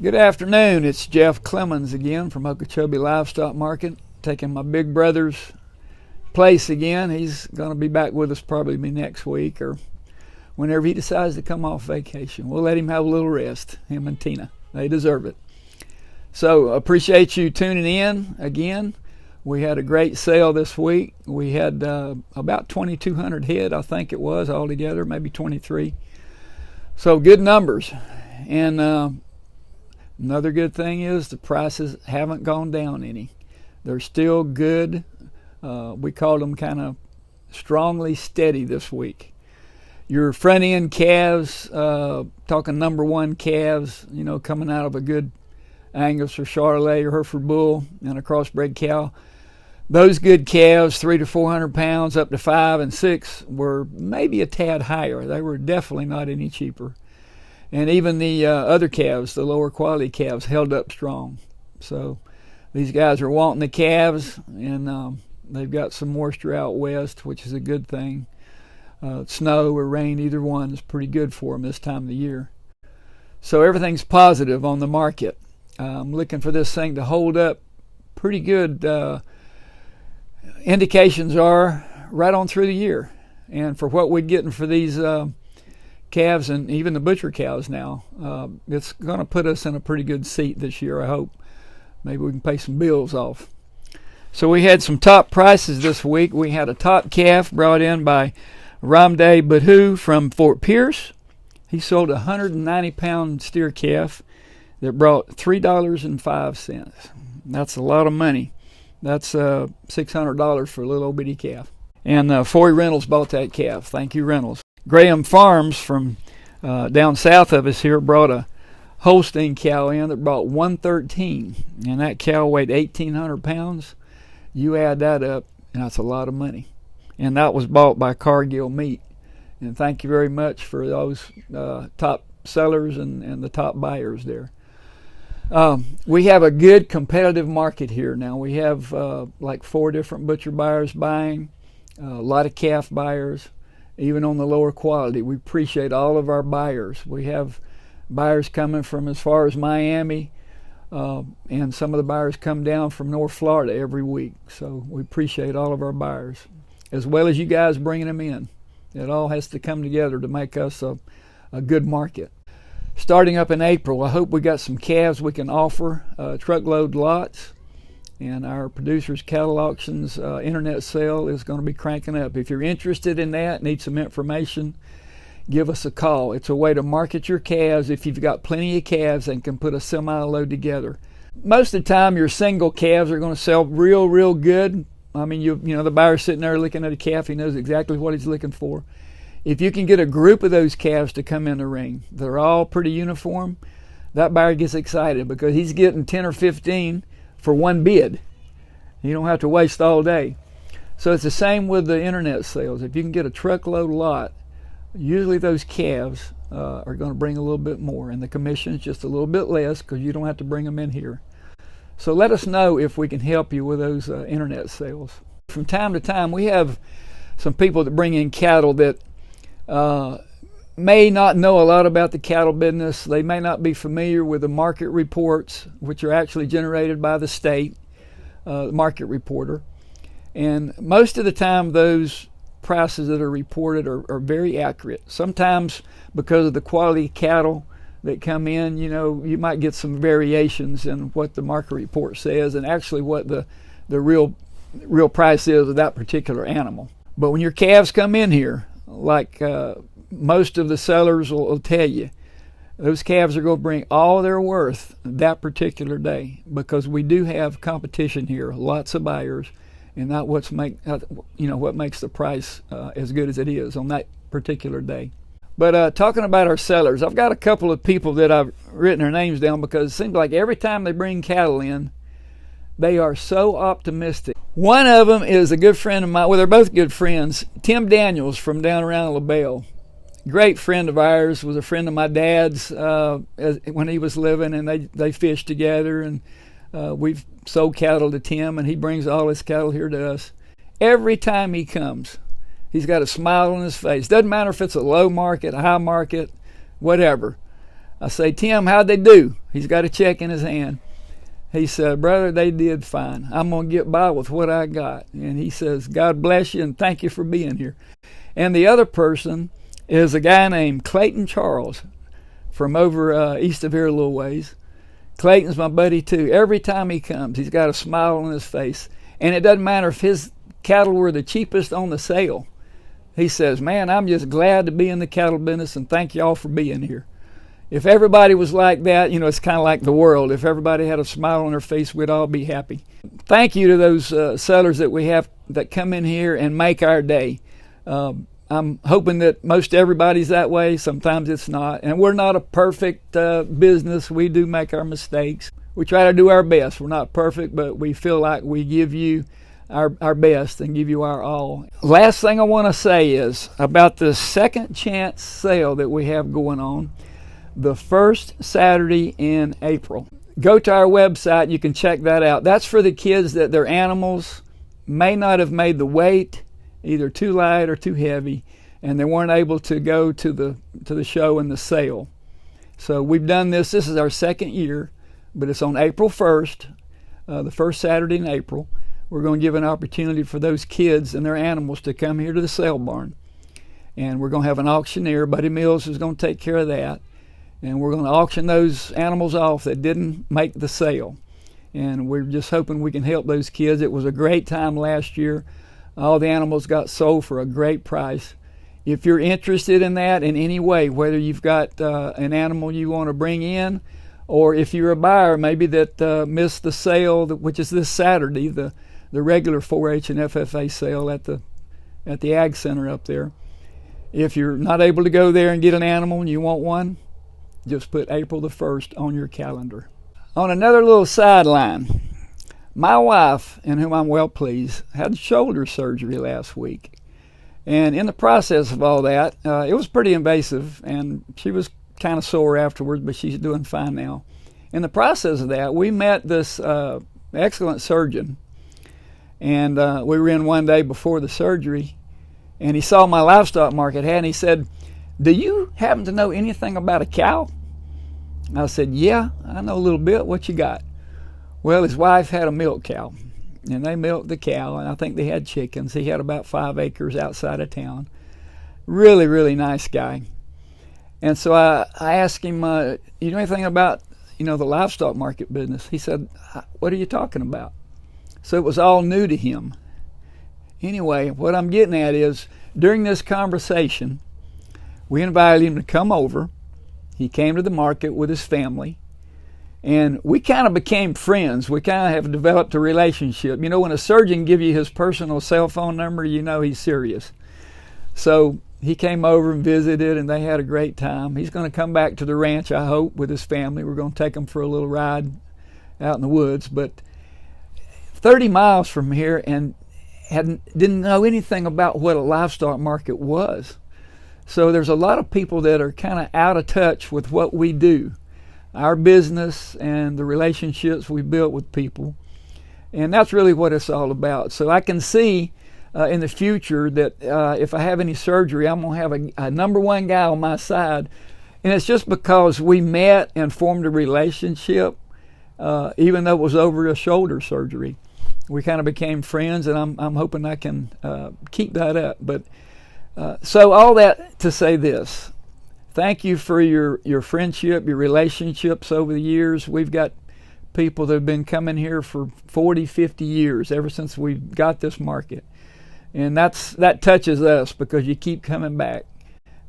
Good afternoon. It's Jeff Clemens again from Okeechobee Livestock Market, taking my big brother's place again. He's going to be back with us probably next week or whenever he decides to come off vacation. We'll let him have a little rest, him and Tina. They deserve it. So appreciate you tuning in again. We had a great sale this week. We had about 2,200 head, I think it was, altogether, maybe 23. So good numbers. And another good thing is the prices haven't gone down any. They're still good. We call them kind of strongly steady this week. Your front end calves, talking number one calves, coming out of a good Angus or Charolais or Hereford bull and a crossbred cow. Those good calves, 300 to 400 pounds up to 5 and 6, were maybe a tad higher. They were definitely not any cheaper. And even the other calves, the lower quality calves, held up strong. So these guys are wanting the calves, and they've got some moisture out west, which is a good thing. Snow or rain, either one is pretty good for them this time of the year. So everything's positive on the market. I'm looking for this thing to hold up pretty good. Indications are right on through the year. And for what we're getting for these calves and even the butcher cows now, it's going to put us in a pretty good seat this year, I hope. Maybe we can pay some bills off. So we had some top prices this week. We had a top calf brought in by Ramde Badhu from Fort Pierce. He sold a 190-pound steer calf that brought $3.05. That's a lot of money. That's $600 for a little old bitty calf. And Foy Reynolds bought that calf. Thank you, Reynolds. Graham Farms from down south of us here brought a Holstein cow in that brought 113, and that cow weighed 1,800 pounds. You add that up, and that's a lot of money. And that was bought by Cargill Meat. And thank you very much for those top sellers and the top buyers there. We have a good competitive market here now. We have like 4 different butcher buyers buying, a lot of calf buyers, even on the lower quality. We appreciate all of our buyers. We have buyers coming from as far as Miami, and some of the buyers come down from North Florida every week. So we appreciate all of our buyers, as well as you guys bringing them in. It all has to come together to make us a good market. Starting up in April, I hope we got some calves we can offer, truckload lots. And our Producers Cattle Auctions internet sale is going to be cranking up. If you're interested in that, need some information, give us a call. It's a way to market your calves if you've got plenty of calves and can put a semi-load together. Most of the time, your single calves are going to sell real good. I mean, you know, the buyer's sitting there looking at a calf. He knows exactly what he's looking for. If you can get a group of those calves to come in the ring, they're all pretty uniform, that buyer gets excited because he's getting 10 or 15 for one bid. You don't have to waste all day. So it's the same with the internet sales. If you can get a truckload lot, usually those calves are going to bring a little bit more, and the commission is just a little bit less because you don't have to bring them in here. So let us know if we can help you with those internet sales. From time to time, we have some people that bring in cattle that may not know a lot about the cattle business. They may not be familiar with the market reports, which are actually generated by the state, market reporter. And most of the time, those prices that are reported are very accurate. Sometimes because of the quality of cattle that come in, you know, you might get some variations in what the market report says and actually what the real price is of that particular animal. But when your calves come in here, like most of the sellers will tell you, those calves are going to bring all their worth that particular day, because we do have competition here, lots of buyers, and that what makes the price as good as it is on that particular day. But talking about our sellers, I've got a couple of people that I've written their names down because it seems like every time they bring cattle in, they are so optimistic. One of them is a good friend of mine. Well, they're both good friends. Tim Daniels from down around LaBelle. Great friend of ours, was a friend of my dad's when he was living, and they fished together, and we've sold cattle to Tim, and he brings all his cattle here to us. Every time he comes, he's got a smile on his face. Doesn't matter if it's a low market, a high market, whatever. I say, Tim, how'd they do? He's got a check in his hand. He said, brother, they did fine. I'm going to get by with what I got. And he says, God bless you and thank you for being here. And the other person is a guy named Clayton Charles from over east of here a little ways. Clayton's my buddy too. Every time he comes, he's got a smile on his face. And it doesn't matter if his cattle were the cheapest on the sale. He says, man, I'm just glad to be in the cattle business and thank y'all for being here. If everybody was like that, you know, it's kind of like the world. If everybody had a smile on their face, we'd all be happy. Thank you to those sellers that we have that come in here and make our day. I'm hoping that most everybody's that way. Sometimes it's not. And we're not a perfect business. We do make our mistakes. We try to do our best. We're not perfect, but we feel like we give you our best and give you our all. Last thing I want to say is about the second chance sale that we have going on. The first Saturday in April. Go to our website, you can check that out. That's for the kids that their animals may not have made the weight, either too light or too heavy, and they weren't able to go to the show and the sale. So we've done this. This is our second year, but it's on April 1st, the first Saturday in April. We're going to give an opportunity for those kids and their animals to come here to the sale barn. And we're going to have an auctioneer. Buddy Mills is going to take care of that. And we're going to auction those animals off that didn't make the sale. And we're just hoping we can help those kids. It was a great time last year. All the animals got sold for a great price. If you're interested in that in any way, whether you've got an animal you want to bring in, or if you're a buyer maybe that missed the sale, which is this Saturday, the regular 4-H and FFA sale at the Ag Center up there. If you're not able to go there and get an animal and you want one, just put April the 1st on your calendar. On another little sideline, my wife, in whom I'm well pleased, had shoulder surgery last week. And in the process of all that, it was pretty invasive, and she was kind of sore afterwards, but she's doing fine now. In the process of that, we met this excellent surgeon, and we were in one day before the surgery, and he saw my livestock market hat, and he said, do you happen to know anything about a cow? I said, yeah, I know a little bit. What you got? Well, his wife had a milk cow, and they milked the cow, and I think they had chickens. He had about 5 acres outside of town. Really, really nice guy. And so I asked him, you know anything about, the livestock market business? He said, what are you talking about? So it was all new to him. Anyway, what I'm getting at is, during this conversation, we invited him to come over. He came to the market with his family, and we kind of became friends. We kind of have developed a relationship. When a surgeon gives you his personal cell phone number, you know he's serious. So he came over and visited, and they had a great time. He's going to come back to the ranch, I hope, with his family. We're going to take him for a little ride out in the woods. But 30 miles from here, and didn't know anything about what a livestock market was. So there's a lot of people that are kind of out of touch with what we do, our business and the relationships we built with people. And that's really what it's all about. So I can see in the future that if I have any surgery, I'm going to have a number one guy on my side. And it's just because we met and formed a relationship, even though it was over a shoulder surgery. We kind of became friends, and I'm hoping I can keep that up. But so all that to say this, thank you for your friendship, your relationships over the years. We've got people that have been coming here for 40, 50 years, ever since we got this market. And that touches us because you keep coming back.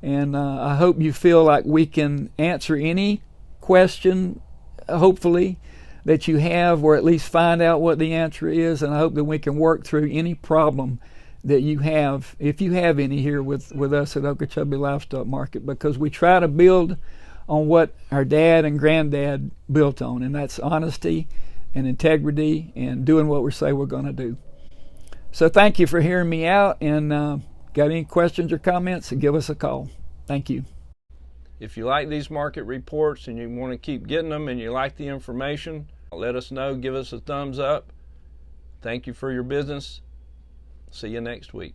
And I hope you feel like we can answer any question, hopefully, that you have, or at least find out what the answer is. And I hope that we can work through any problem that you have, if you have any, here with us at Okeechobee Livestock Market, because we try to build on what our dad and granddad built on, and that's honesty and integrity and doing what we say we're going to do. So thank you for hearing me out, and got any questions or comments, give us a call. Thank you. If you like these market reports and you want to keep getting them and you like the information, let us know, give us a thumbs up. Thank you for your business. See you next week.